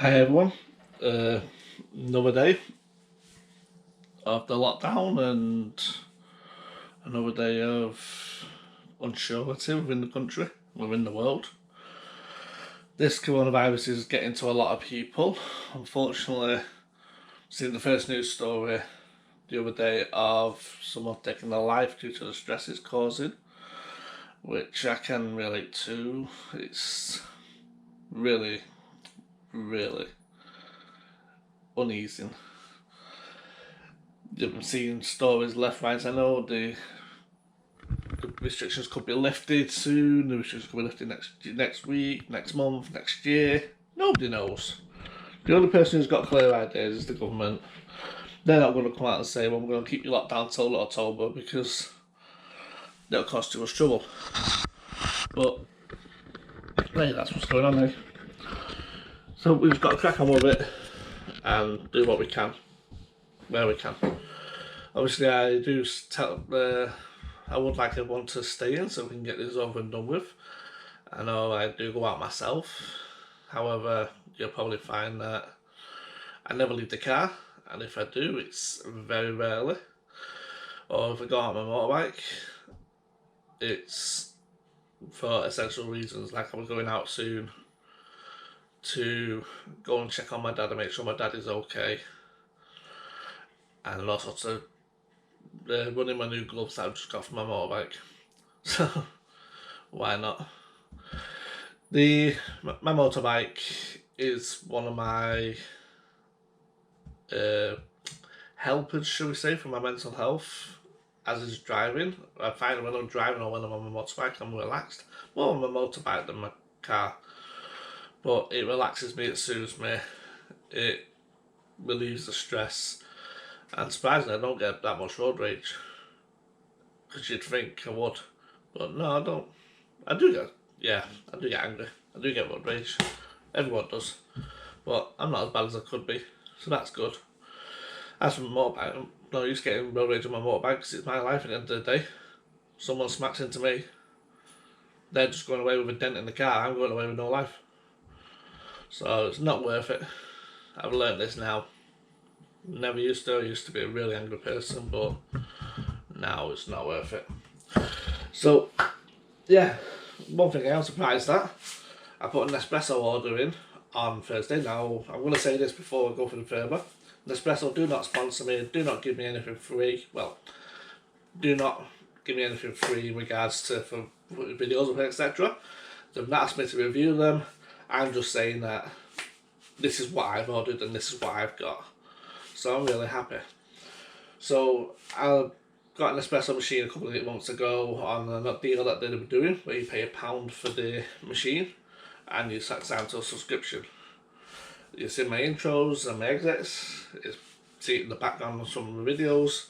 Hi everyone, another day of the lockdown and another day of unsurety within the country, within the world. This coronavirus is getting to a lot of people. Unfortunately, seen the first news story the other day of someone taking their life due to the stress it's causing, which I can relate to. It's really uneasy. You've been seeing stories left, right. I know the restrictions could be lifted soon. The restrictions could be lifted next week, next month, next year. Nobody knows. The only person who's got clear ideas is the government. They're not going to come out and say, well, we're going to keep you locked down till October because that'll cost too much trouble. But hey, that's what's going on now. So we've got to crack on with it and do what we can, where we can. Obviously, I do tell. I would like everyone to stay in so we can get this over and done with. I know I do go out myself. However, you'll probably find that I never leave the car, and if I do, it's very rarely. Or if I go out on my motorbike, it's for essential reasons, like I was going out soon to go and check on my dad and make sure my dad is okay, and also to running my new gloves that I've just got from my motorbike. So why not? My motorbike is one of my helpers, shall we say, for my mental health, as is driving. I find when I'm driving or when I'm on my motorbike, I'm relaxed. More on my motorbike than my car. But it relaxes me, it soothes me, it relieves the stress. And surprisingly, I don't get that much road rage. Because you'd think I would. But no, I don't. I do get angry. I do get road rage. Everyone does. But I'm not as bad as I could be. So that's good. As for my motorbike, I'm not used to getting road rage on my motorbike because it's my life at the end of the day. Someone smacks into me, they're just going away with a dent in the car, I'm going away with no life. So it's not worth it. I've learned this now. Never used to. I used to be a really angry person, but now it's not worth it. So, yeah, one thing I am surprised at, I put an Nespresso order in on Thursday. Now, I'm going to say this before I go any further. Nespresso, do not sponsor me, do not give me anything free. Well, do not give me anything free in regards to for videos, etc. They've not asked me to review them. I'm just saying that this is what I've ordered and this is what I've got. So I'm really happy. So I got an espresso machine a couple of months ago on a deal that they were doing, where you pay £1 for the machine and you sign to a subscription. You see my intros and my exits. You see it in the background of some of the videos.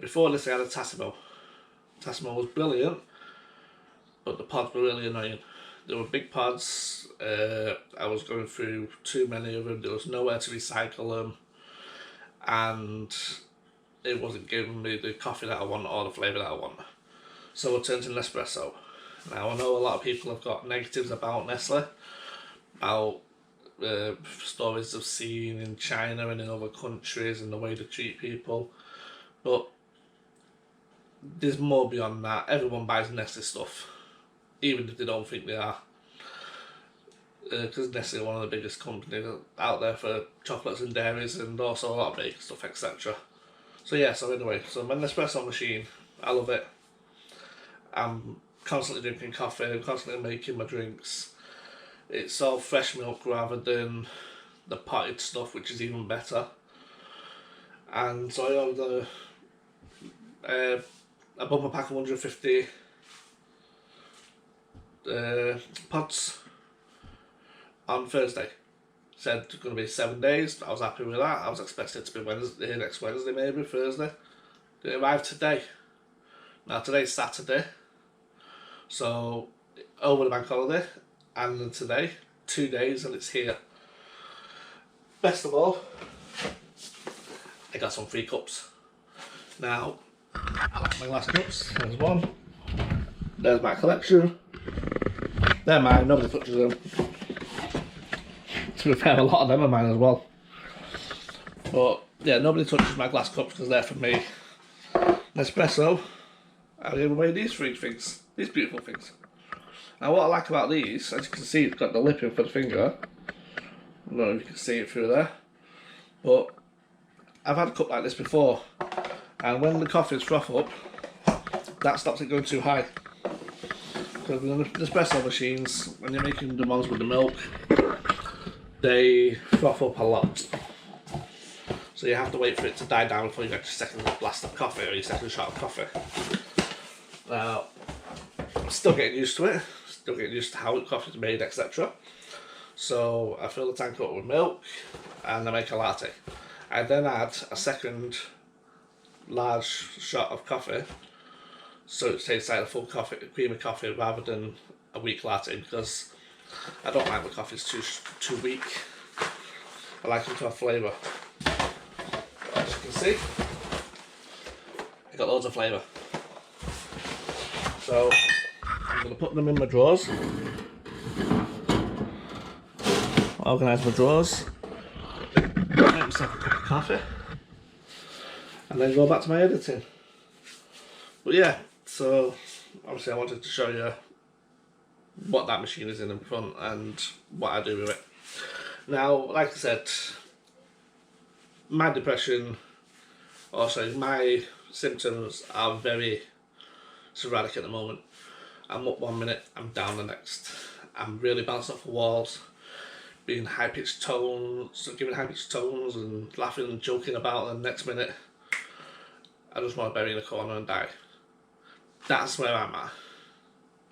Before this I had a Tassimo. Tassimo was brilliant, but the pods were really annoying. They were big pods. I was going through too many of them. There was nowhere to recycle them, and it wasn't giving me the coffee that I want or the flavour that I want. So I turned to Nespresso. Now I know a lot of people have got negatives about Nestle, about stories they've seen in China and in other countries and the way they treat people, but there's more beyond that. Everyone buys Nestle stuff, even if they don't think they are, because Nestle are one of the biggest companies out there for chocolates and dairies and also a lot of baking stuff, etc. So yeah, so anyway, so my Nespresso machine, I love it. I'm constantly drinking coffee, I'm constantly making my drinks. It's all fresh milk rather than the potted stuff, which is even better. And so I ordered a bumper pack of 150 pods on Thursday. Said it's going to be 7 days. I was happy with that. I was expecting it to be Wednesday, next Wednesday, maybe Thursday. It arrived today. Now today's Saturday, so over the bank holiday and then today, 2 days and it's here. Best of all, I got some free cups. Now, I like my glass cups. There's one. There's my collection. They're mine, nobody touches them. to be fair, a lot of them are mine as well. But yeah, nobody touches my glass cups because they're for me. Nespresso, I give away these three things, these beautiful things. Now what I like about these, as you can see, it's got the lip in for the finger. I don't know if you can see it through there, but I've had a cup like this before, and when the coffee is froth up, that stops it going too high. Because the espresso machines, when you're making the ones with the milk, they froth up a lot. So you have to wait for it to die down before you get your second blast of coffee or your second shot of coffee. Now, I'm still getting used to it, still getting used to how the coffee is made, etc. So I fill the tank up with milk and I make a latte. I then add a second large shot of coffee, so it tastes like a full coffee, creamy coffee rather than a weak latte, because I don't like the coffees too weak. I like them to have flavour. As you can see, I got loads of flavour. So I'm going to put them in my drawers, organise my drawers, make myself a cup of coffee, and then go back to my editing. But yeah, so obviously I wanted to show you what that machine is in front and what I do with it. Now, like I said, my depression, also my symptoms are very sporadic at the moment. I'm up one minute, I'm down the next. I'm really bouncing off the walls, being high-pitched tones, giving high-pitched tones and laughing and joking about, and the next minute I just want to bury in a corner and die. That's where I'm at.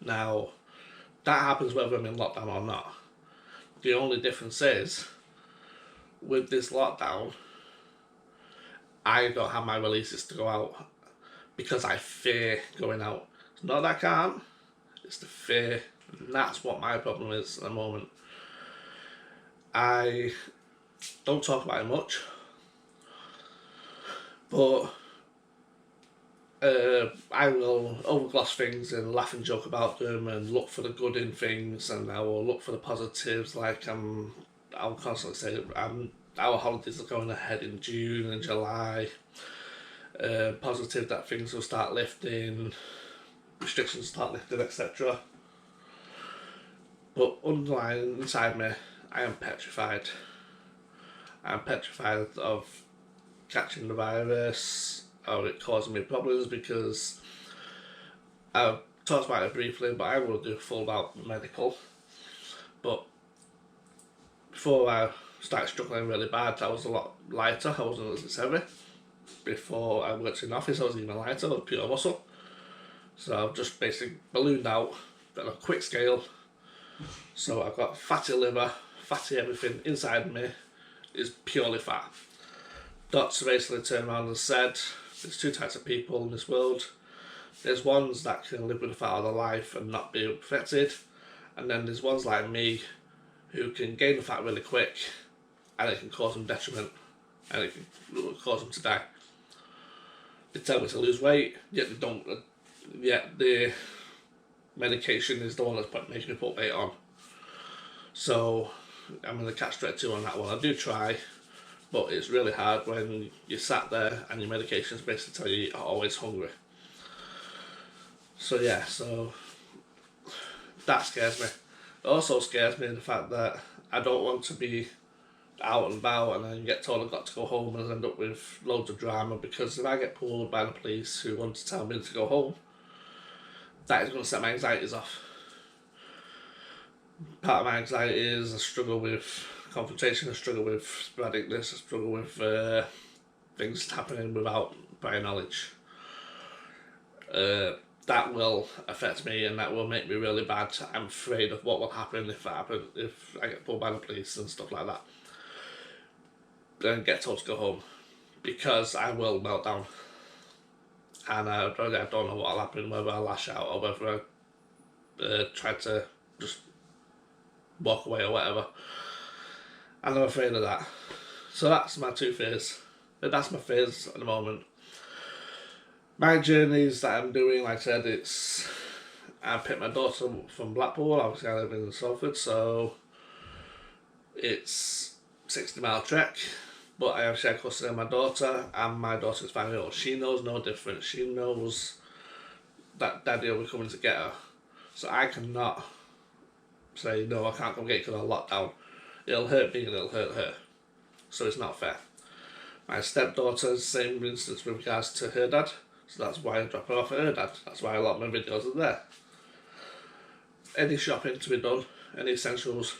Now, that happens whether I'm in lockdown or not. The only difference is, with this lockdown, I don't have my releases to go out because I fear going out. It's not that I can't, it's the fear, and that's what my problem is at the moment. I don't talk about it much, but I will overgloss things and laugh and joke about them and look for the good in things, and I will look for the positives. Like I'll constantly say our holidays are going ahead in June and July. Positive that things will start lifting, restrictions start lifting, etc. But underlying inside me, I am petrified. I'm petrified of catching the virus or it causing me problems, because I've talked about it briefly, but I will do full about medical. But before I started struggling really bad, I was a lot lighter, I wasn't as heavy. Before I worked in the office, I was even lighter, I was pure muscle. So I've just basically ballooned out on a quick scale. So I've got fatty liver, fatty everything inside me is purely fat. Doctors basically turned around and said, there's two types of people in this world. There's ones that can live with the fat all their life and not be affected, and then there's ones like me who can gain the fat really quick and it can cause them detriment and it can cause them to die. They tell me to lose weight, yet they don't. Yet the medication is the one that's making me put weight on. So I'm in the catch-22 on that one. I do try, but it's really hard when you're sat there and your medications basically tell you you're always hungry. So yeah, so that scares me. It also scares me the fact that I don't want to be out and about and then get told I've got to go home and end up with loads of drama, because if I get pulled by the police who want to tell me to go home, that is going to set my anxieties off. Part of my anxiety is I struggle with confrontation, I struggle with sporadicness, I struggle with things happening without prior knowledge. That will affect me and that will make me really bad. I'm afraid of what will happen if I get pulled by the police and stuff like that. And get told to go home, because I will melt down. And I don't know what will happen, whether I lash out or whether I try to just walk away or whatever. And I'm afraid of that. So that's my two fears. That's my fears at the moment. My journeys that I'm doing, like I said, I picked my daughter from Blackpool. Obviously I live in Salford, so It's 60-mile trek, but I have shared custody of my daughter, and my daughter's 5-year-old. She knows no difference. She knows that daddy will be coming to get her. So I cannot say, no, I can't come get you because I'm locked down. It'll hurt me and it'll hurt her. So it's not fair. My stepdaughter's same instance with regards to her dad. So that's why I drop her off at her dad. That's why a lot of my videos are there. Any shopping to be done, any essentials,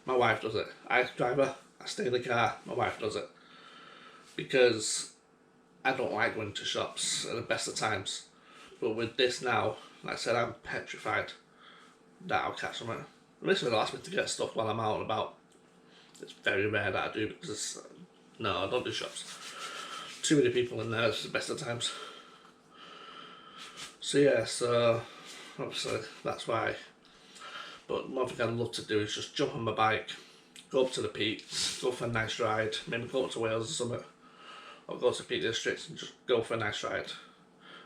my wife does it. I drive her, I stay in the car, my wife does it. Because I don't like going to shops at the best of times. But with this now, like I said, I'm petrified that I'll catch something. Literally they'll ask me to get stuff while I'm out and about. It's very rare that I do because, no, I don't do shops. Too many people in there, it's the best of times. So yeah, so obviously that's why. But one thing I'd love to do is just jump on my bike, go up to the peaks, go for a nice ride, maybe go up to Wales or something, or go to Peak Districts and just go for a nice ride.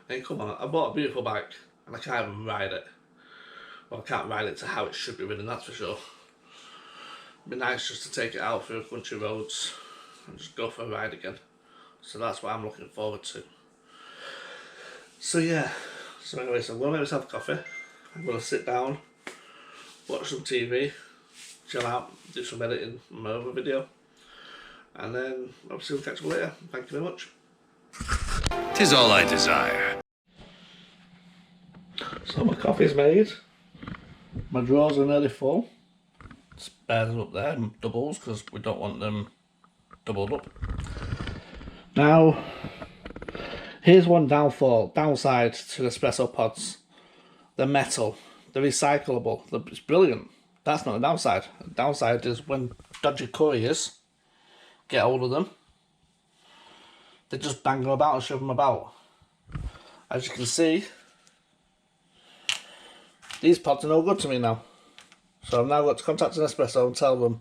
And come on, I bought a beautiful bike and I can't even ride it. Well, I can't ride it to how it should be ridden, that's for sure. It'd be nice just to take it out through country roads and just go for a ride again. So that's what I'm looking forward to. So yeah, so anyway, so I'm going to make myself a coffee. I'm going to sit down, watch some TV, chill out, do some editing on my other video. And then obviously we'll catch up later. Thank you very much. 'Tis all I desire. So my coffee's made. My drawers are nearly full. Spares up there, doubles, because we don't want them doubled up. Now, here's one downside to the espresso pods. They're metal, they're recyclable, it's brilliant. That's not a downside. The downside is when dodgy couriers get hold of them, they just bang them about and shove them about. As you can see, these pods are no good to me now. So I've now got to contact Nespresso and tell them.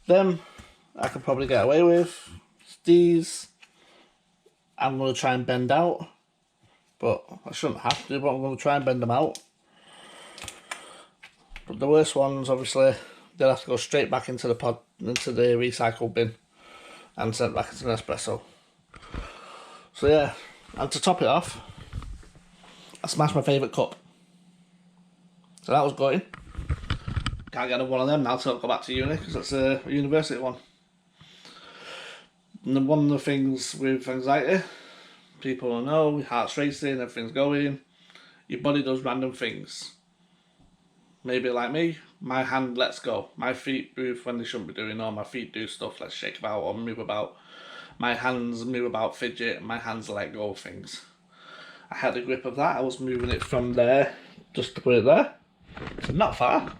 Them I could probably get away with. These I'm going to try and bend out. But I shouldn't have to, but I'm going to try and bend them out. But the worst ones, obviously, they'll have to go straight back into the pod, into the recycle bin and sent back into Nespresso. So yeah, and to top it off, I smashed my favourite cup. So that was going. Can't get another one of them now till I go back to uni, because that's a university one. And one of the things with anxiety, people will know, your heart's racing, everything's going, your body does random things. Maybe like me, my hand lets go. My feet move when they shouldn't be doing, or my feet do stuff, let's shake about or move about. My hands move about, fidget, my hands let go of things. I had a grip of that, I was moving it from there, just to put it there. So not far.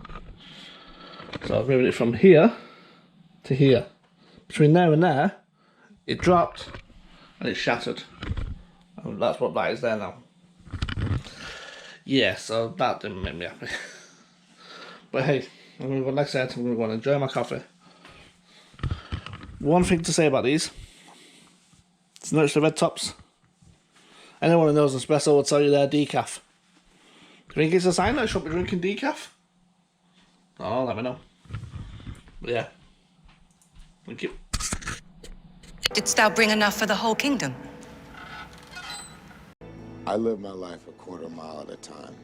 So I was moving it from here to here. Between there and there, it dropped and it shattered. And that's what that is there now. Yeah, so that didn't make me happy. But hey, I'm going to go next set, I'm going to go and enjoy my coffee. One thing to say about these, it's notice the red tops. Anyone who knows espresso will tell you they're decaf. Do you think it's a sign that I shouldn't be drinking decaf? Oh, let me know. But yeah. Thank you. Didst thou bring enough for the whole kingdom? I live my life a quarter mile at a time.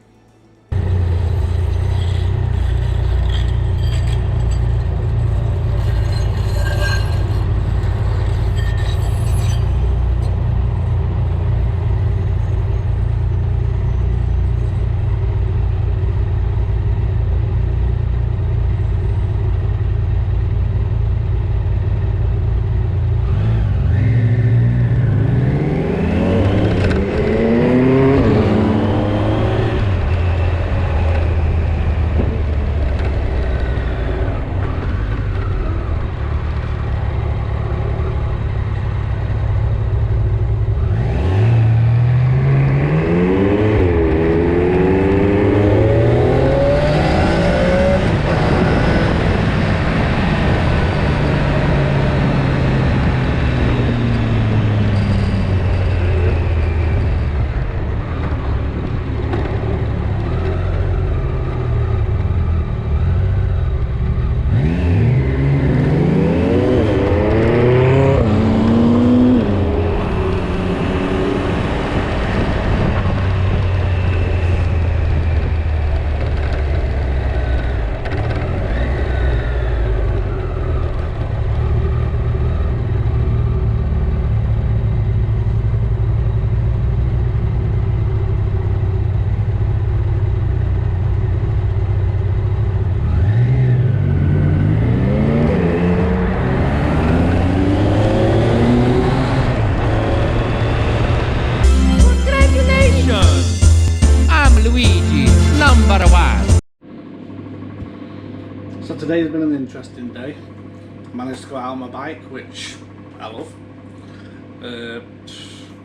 Today's been an interesting day. I managed to go out on my bike, which I love.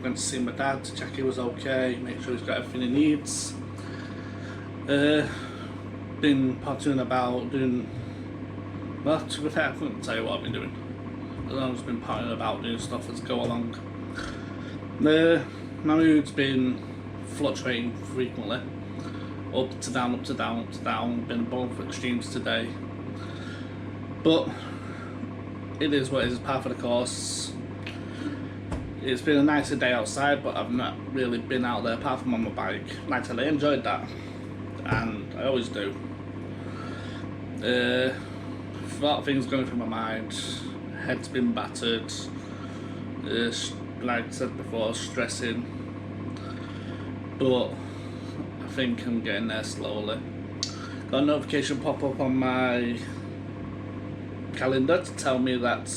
Went to see my dad to check he was okay, make sure he's got everything he needs. Been pottering about doing, well, to be fair, I couldn't tell you what I've been doing. I've just been pottering about doing stuff as go along. My mood's been fluctuating frequently. Up to down, up to down, up to down. Been both extremes today. But it is what it is, part of the course. It's been a nicer day outside, but I've not really been out there apart from on my bike. Like I said, I enjoyed that, and I always do. A lot of things going through my mind. Head's been battered. Like I said before, stressing. But I think I'm getting there slowly. Got a notification pop up on my calendar to tell me that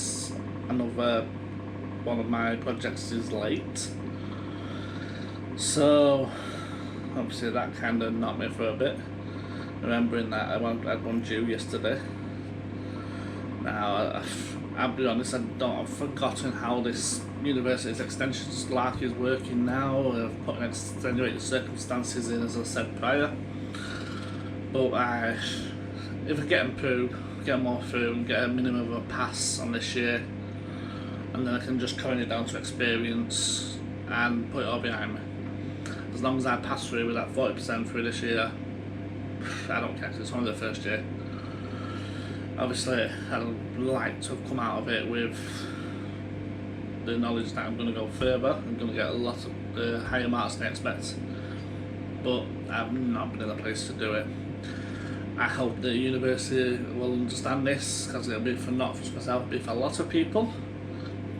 another one of my projects is late. So obviously that kind of knocked me for a bit, remembering that I had one due yesterday. Now I'll be honest, I've forgotten how this university's extension lark is working now. I've put extenuating circumstances in, as I said prior. But if I get them through, get more through, and get a minimum of a pass on this year, and then I can just count it down to experience and put it all behind me. As long as I pass through with that 40% through this year, I don't care, 'cause it's only the first year. Obviously, I'd like to have come out of it with the knowledge that I'm going to go further. I'm going to get a lot of higher marks than I expect, but I've not been in a place to do it. I hope the university will understand this, because it'll be for not just myself, it'll be for a lot of people,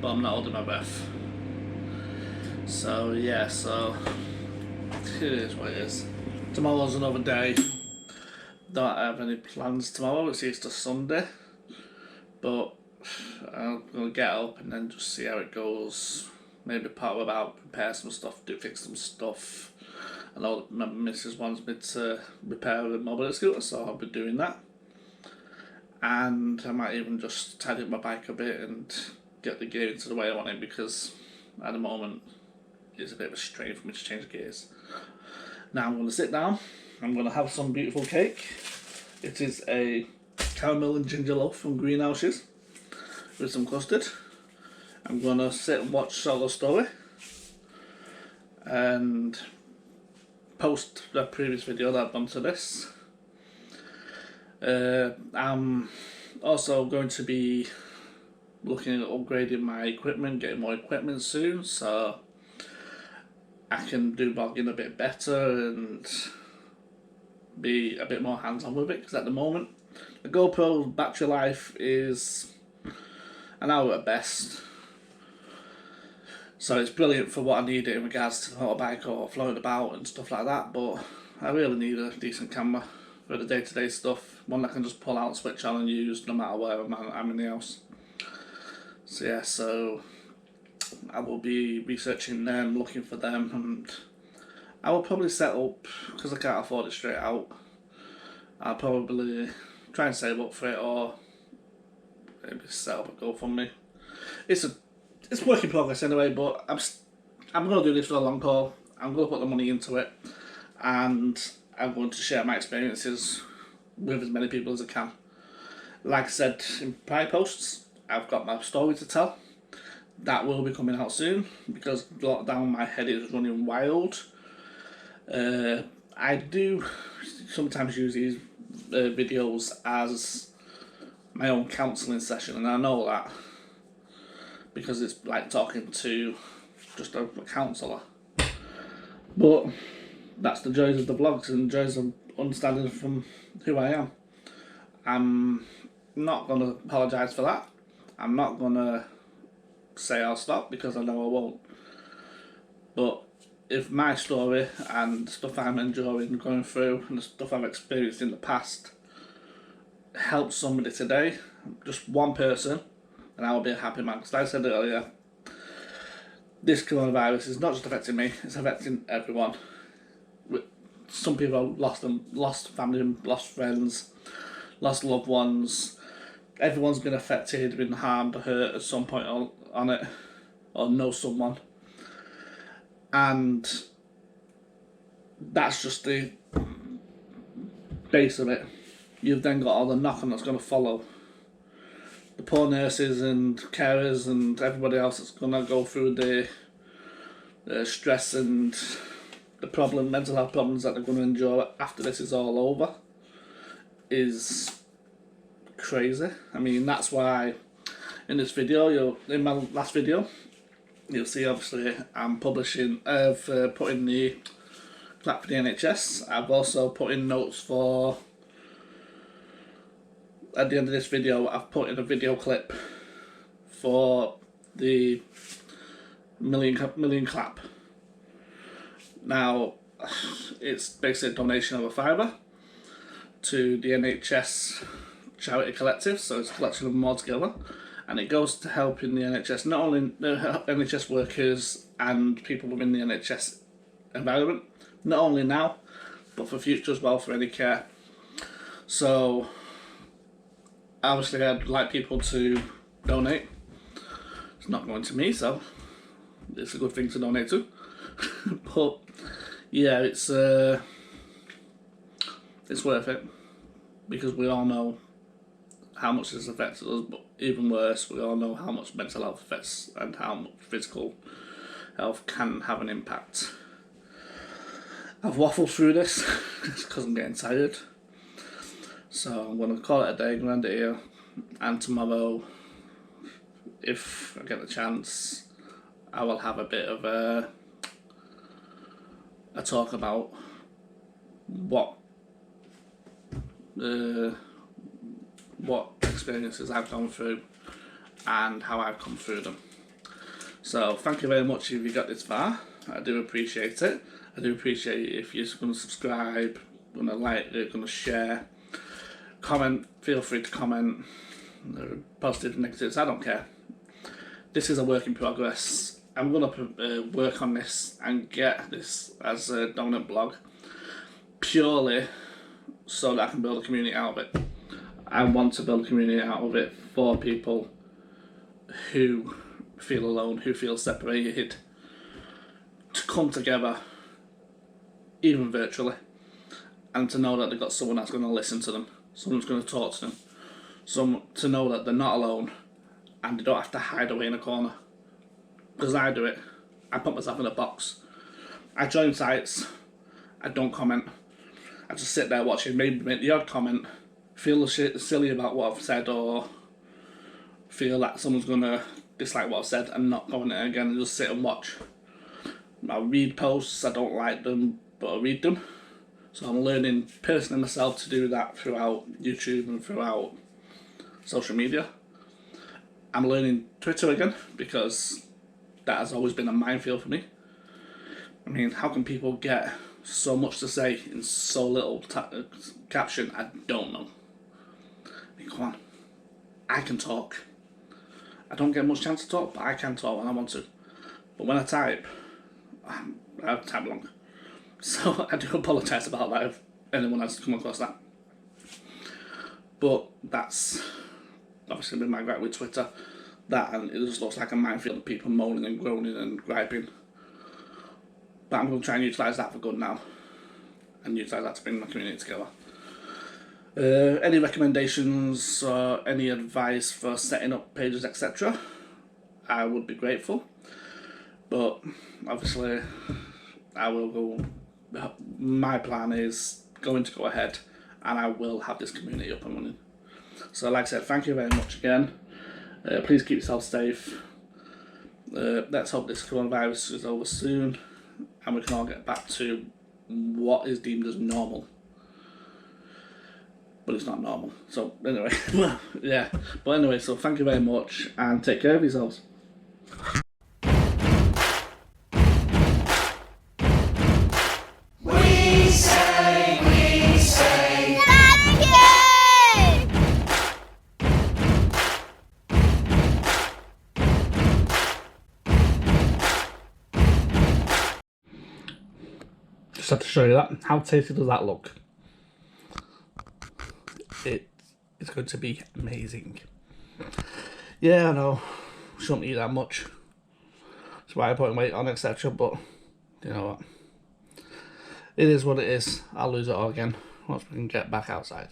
but I'm not holding my breath. So yeah, so it is what it is. Tomorrow's another day. Don't have any plans tomorrow, it's Easter Sunday, but I'm going to get up and then just see how it goes. Maybe power about, prepare some stuff, fix some stuff. I know my missus wants me to repair a mobility scooter, so I'll be doing that. And I might even just tidy up my bike a bit and get the gear into the way I want it, because at the moment it's a bit of a strain for me to change gears. Now I'm going to sit down, I'm going to have some beautiful cake. It is a caramel and ginger loaf from Greenhouses with some custard. I'm going to sit and watch Solo Story and post the previous video that I've done to this. I'm also going to be looking at upgrading my equipment, getting more equipment soon, so I can do vlogging a bit better and be a bit more hands-on with it, because at the moment the GoPro battery life is an hour at best, so it's brilliant for what I need it in regards to the motorbike or floating about and stuff like that, but I really need a decent camera for the day-to-day stuff, one that I can just pull out, switch on and use no matter where I'm in the house. So yeah, so I will be researching them, looking for them, and I will probably set up, because I can't afford it straight out, I'll probably try and save up for it, or maybe set up a GoFundMe. It's work in progress anyway, but I'm going to do this for the long haul. I'm going to put the money into it, and I'm going to share my experiences with as many people as I can. Like I said in prior posts, I've got my story to tell. That will be coming out soon, because lockdown, my head is running wild. I do sometimes use these videos as my own counselling session, and I know that, because it's like talking to just a counsellor. But that's the joys of the vlogs and joys of understanding from who I am. I'm not going to apologise for that. I'm not going to say I'll stop, because I know I won't. But if my story and the stuff I'm enjoying going through and the stuff I've experienced in the past helps somebody today, just one person, then I will be a happy man. Because like I said earlier, this coronavirus is not just affecting me, it's affecting everyone. Some people have lost family, lost friends, lost loved ones. Everyone's been affected, been harmed, hurt at some point on it, or know someone. And that's just the base of it. You've then got all the knock-on that's going to follow. The poor nurses and carers and everybody else that's going to go through the stress and the mental health problems that they're going to endure after this is all over is crazy. I mean, that's why in this video, in my last video, you'll see obviously I'm putting the clap for the NHS. I've also put in notes for, at the end of this video, I've put in a video clip for the million clap. Now, it's basically a donation of £5 to the NHS charity collective, so it's a collection of them all together, and it goes to helping the NHS, not only the NHS workers and people within the NHS environment, not only now, but for future as well, for any care. So, obviously I'd like people to donate. It's not going to me, so it's a good thing to donate to. But yeah, it's worth it, because we all know how much this affects us, but even worse, we all know how much mental health affects and how much physical health can have an impact. I've waffled through this because I'm getting tired, so I'm going to call it a day, grand here, and tomorrow, if I get the chance, I will have a bit of a talk about what experiences I've gone through and how I've come through them. So thank you very much if you got this far. I do appreciate it. I do appreciate it if you're going to subscribe, going to like it, going to share, comment. Feel free to comment, positive, negatives, I don't care. This is a work in progress. I'm going to work on this and get this as a dominant blog purely so that I can build a community out of it. I want to build a community out of it for people who feel alone, who feel separated, to come together, even virtually, and to know that they've got someone that's going to listen to them, someone who's going to talk to them, to know that they're not alone and they don't have to hide away in a corner. Because I do it. I put myself in a box. I join sites. I don't comment. I just sit there watching, maybe make the odd comment, feel silly about what I've said, or feel that someone's going to dislike what I've said and not comment it again, and just sit and watch. I read posts, I don't like them, but I read them. So I'm learning personally myself to do that throughout YouTube and throughout social media. I'm learning Twitter again, because that has always been a minefield for me. I mean, how can people get so much to say in so little caption? I don't know. I mean, come on. I can talk. I don't get much chance to talk, but I can talk when I want to. But when I type, I type long. So I do apologise about that if anyone has come across that. But that's obviously been my gripe with Twitter. That, and it just looks like a minefield of people moaning and groaning and griping. But I'm going to try and utilise that for good now, and utilise that to bring my community together. Any recommendations or any advice for setting up pages, etc., I would be grateful. But obviously, I will go. My plan is going to go ahead, and I will have this community up and running. So, like I said, thank you very much again. Please keep yourself safe. Let's hope this coronavirus is over soon and we can all get back to what is deemed as normal. But it's not normal. So anyway, well, yeah. But anyway, so thank you very much and take care of yourselves. Just had to show you that. How tasty does that look? It It's going to be amazing. Yeah, I know. Shouldn't eat that much. That's why I put weight on, etc. But you know what? It is what it is. I'll lose it all again once we can get back outside.